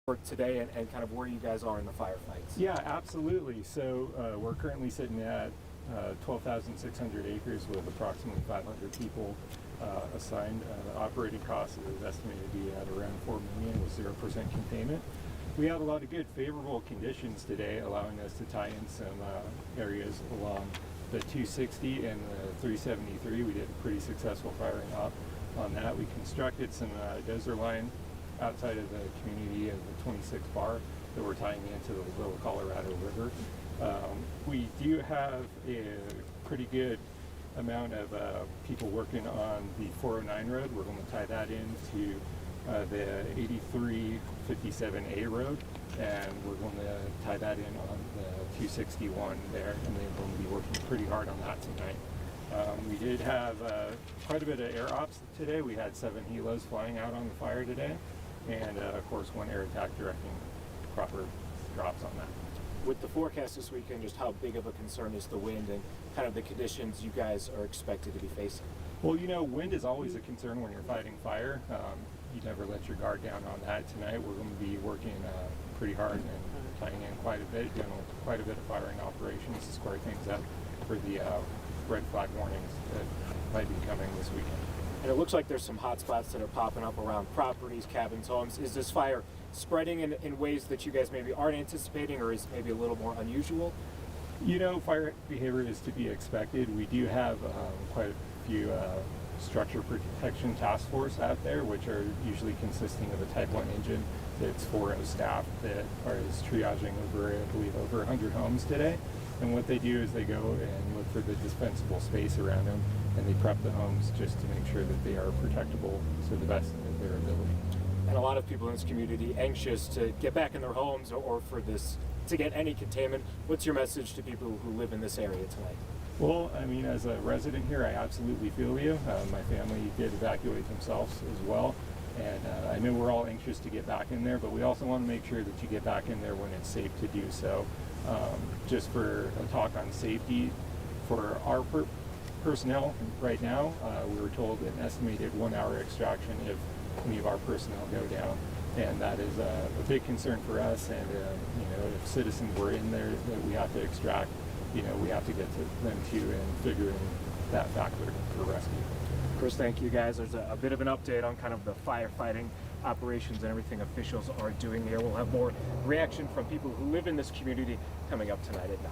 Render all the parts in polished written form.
for today and kind of where you guys are in the firefights. Yeah, absolutely. So we're currently sitting at 12,600 acres with approximately 500 people assigned. The operating cost is estimated to be at around $4 million with 0% containment. We had a lot of good favorable conditions today, allowing us to tie in some areas along the 260 and the 373. We did a pretty successful firing up on that. We constructed some dozer line outside of the community of the 26 bar that we're tying into the Little Colorado River. We do have a pretty good amount of people working on the 409 road. We're going to tie that into the 8357A road, and we're going to tie that in on the 261 there, and then we're going to be working pretty hard on that tonight. We did have quite a bit of air ops today. We had 7 helos flying out on the fire today, and of course 1 air attack directing proper drops on that. With the forecast this weekend, just how big of a concern is the wind and kind of the conditions you guys are expected to be facing? Well, you know, wind is always a concern when you're fighting fire. You never let your guard down on that. Tonight we're going to be working pretty hard and tying in quite a bit, doing quite a bit of firing operations to square things up for the red flag warnings that might be coming this weekend. And it looks like there's some hot spots that are popping up around properties, cabins, homes. Is this fire spreading in ways that you guys maybe aren't anticipating, or is maybe a little more unusual? You know, fire behavior is to be expected. We do have quite a few structure protection task force out there, which are usually consisting of a Type 1 engine that's 4 staff that is triaging over, I believe, over 100 homes today. And what they do is they go and look for the dispensable space around them, and they prep the homes just to make sure that they are protectable to the best of their ability. And a lot of people in this community anxious to get back in their homes or for this to get any containment. What's your message to people who live in this area tonight? Well, I mean, as a resident here, I absolutely feel you. My family did evacuate themselves as well, and I know we're all anxious to get back in there, but we also want to make sure that you get back in there when it's safe to do so. Just for a talk on safety, for our personnel right now, we were told an estimated 1-hour extraction if any of our personnel go down, and that is a big concern for us. And you know, if citizens were in there that we have to extract, you know, we have to get to them too and figure in that factor for rescue. Chris, thank you guys. There's a bit of an update on kind of the firefighting operations and everything officials are doing here. We'll have more reaction from people who live in this community coming up tonight at 9.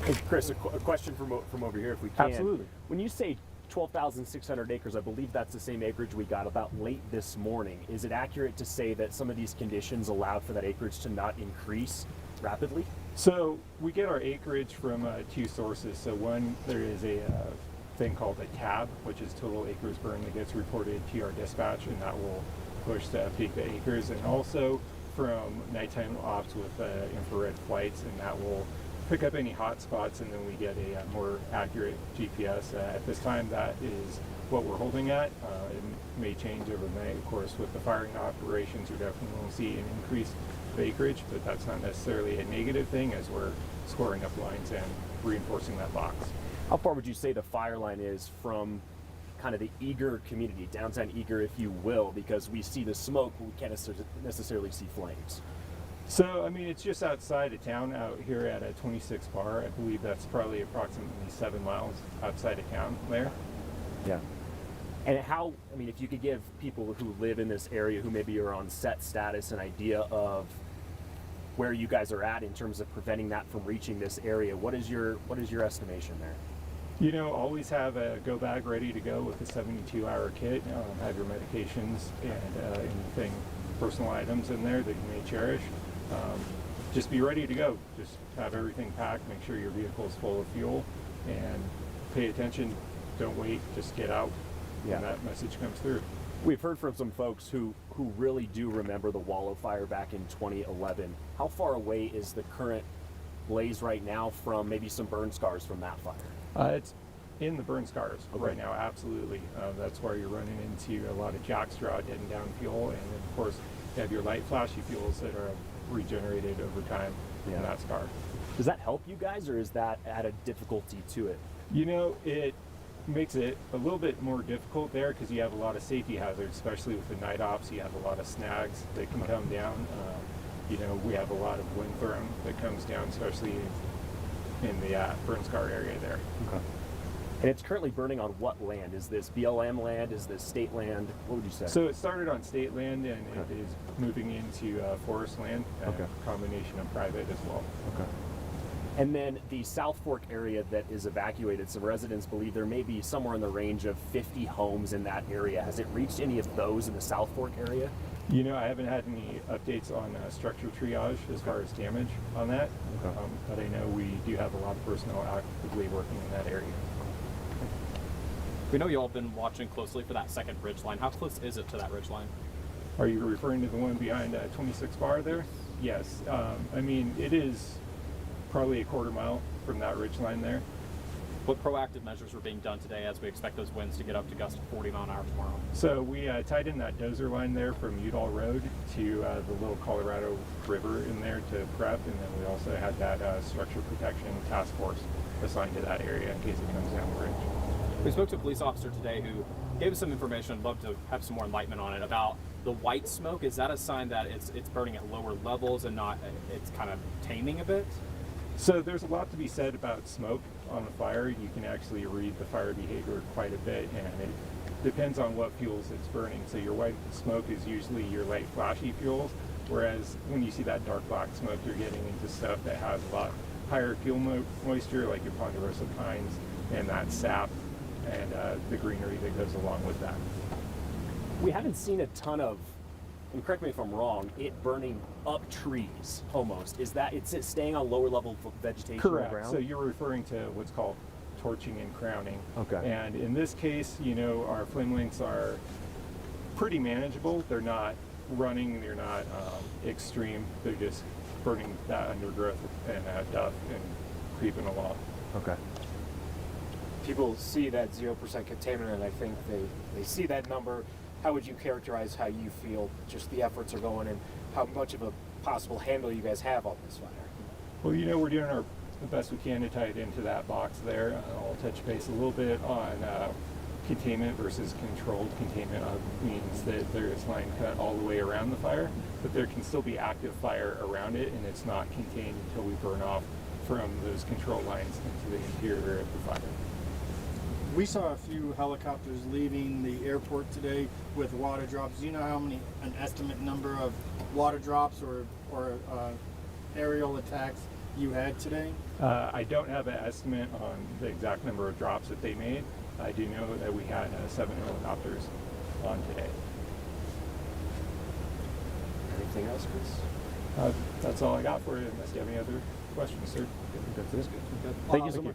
Hey, Chris, a question from over here, if we can. Absolutely. When you say 12,600 acres, I believe that's the same acreage we got about late this morning. Is it accurate to say that some of these conditions allowed for that acreage to not increase rapidly? So we get our acreage from 2 sources. So one, there is a thing called a tab, which is total acres burned, that gets reported to our dispatch, and that will push to update the acres. And also from nighttime ops with infrared flights, and that will pick up any hot spots, and then we get a more accurate GPS. At this time, that is what we're holding at. It may change overnight, of course. With the firing operations, you're definitely going to see an increase of acreage, but that's not necessarily a negative thing, as we're scoring up lines and reinforcing that box. How far would you say the fire line is from kind of the Eager community, downtown Eager, if you will, because we see the smoke, but we can't necessarily see flames? So, I mean, it's just outside of town out here at a 26 bar. I believe that's probably approximately 7 miles outside of town there. Yeah. And how, I mean, if you could give people who live in this area who maybe are on set status an idea of where you guys are at in terms of preventing that from reaching this area, what is your estimation there? You know, always have a go bag ready to go with a 72-hour kit. Have your medications and anything, personal items in there that you may cherish. Just be ready to go. Just have everything packed, make sure your vehicle is full of fuel, and pay attention. Don't wait, just get out when that message comes through. We've heard from some folks who really do remember the Wallow fire back in 2011. How far away is the current blaze right now from maybe some burn scars from that fire? It's in the burn scars right now, absolutely. That's where you're running into a lot of jackstraw deading down fuel, and then of course you have your light flashy fuels that are regenerated over time in that scar. Does that help you guys, or is that added difficulty to it? You know, it makes it a little bit more difficult there because you have a lot of safety hazards, especially with the night ops. You have a lot of snags that can come down. You know, we have a lot of wind thrown that comes down, especially in the burn scar area there. Okay. And it's currently burning on what land? Is this BLM land? Is this state land? What would you say? So it started on state land and it is moving into forest land, a combination of private as well. Okay. And then the South Fork area that is evacuated, some residents believe there may be somewhere in the range of 50 homes in that area. Has it reached any of those in the South Fork area? You know, I haven't had any updates on structure triage as far as damage on that, but I know we do have a lot of personnel actively working in that area. We know you all have been watching closely for that second ridge line. How close is it to that ridge line? Are you referring to the one behind 26 bar there? Yes. I mean, it is probably a quarter mile from that ridge line there. What proactive measures were being done today as we expect those winds to get up to gusts of 40 mile an hour tomorrow? So we tied in that dozer line there from Udall Road to the little Colorado River in there to prep, and then we also had that structure protection task force assigned to that area in case it comes down the ridge. We spoke to a police officer today who gave us some information. I'd love to have some more enlightenment on it about the white smoke. Is that a sign that it's burning at lower levels and not it's kind of taming a bit? So there's a lot to be said about smoke on a fire. You can actually read the fire behavior quite a bit, and it depends on what fuels it's burning. So your white smoke is usually your light flashy fuels, whereas when you see that dark black smoke, you're getting into stuff that has a lot higher fuel moisture, like your ponderosa pines and that sap and the greenery that goes along with that. We haven't seen a ton of, and correct me if I'm wrong, it burning up trees almost. Is that it's staying on lower level vegetation on the Correct. ground? So you're referring to what's called torching and crowning. Okay. And in this case, you know, our flame lengths are pretty manageable. They're not running, they're not extreme. They're just burning that undergrowth and duff and creeping along. Okay. People see that 0% contaminant, and I think they see that number. How would you characterize how you feel just the efforts are going and how much of a possible handle you guys have on this fire? Well, you know, we're doing the best we can to tie it into that box there. I'll touch base a little bit on containment versus controlled containment. Means that there is line cut all the way around the fire, but there can still be active fire around it, and it's not contained until we burn off from those control lines into the interior of the fire. We saw a few helicopters leaving the airport today with water drops. Do you know how many, an estimate number of water drops or aerial attacks you had today? I don't have an estimate on the exact number of drops that they made. I do know that we had 7 helicopters on today. Anything else, Chris? That's all I got for you, unless you have any other questions, sir. That's good. Thank you so much.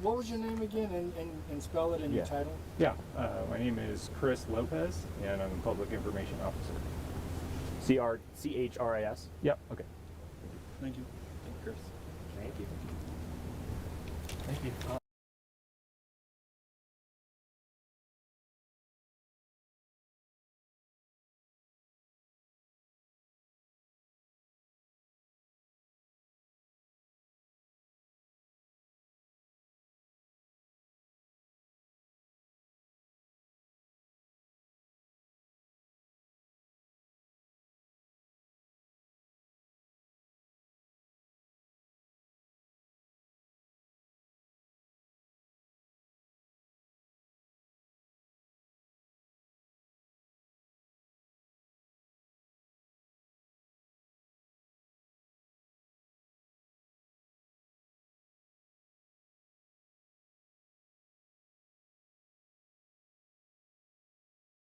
What was your name again and spell it in your title? Yeah, my name is Chris Lopez, and I'm a Public Information Officer. CHRIS? Yep. Okay.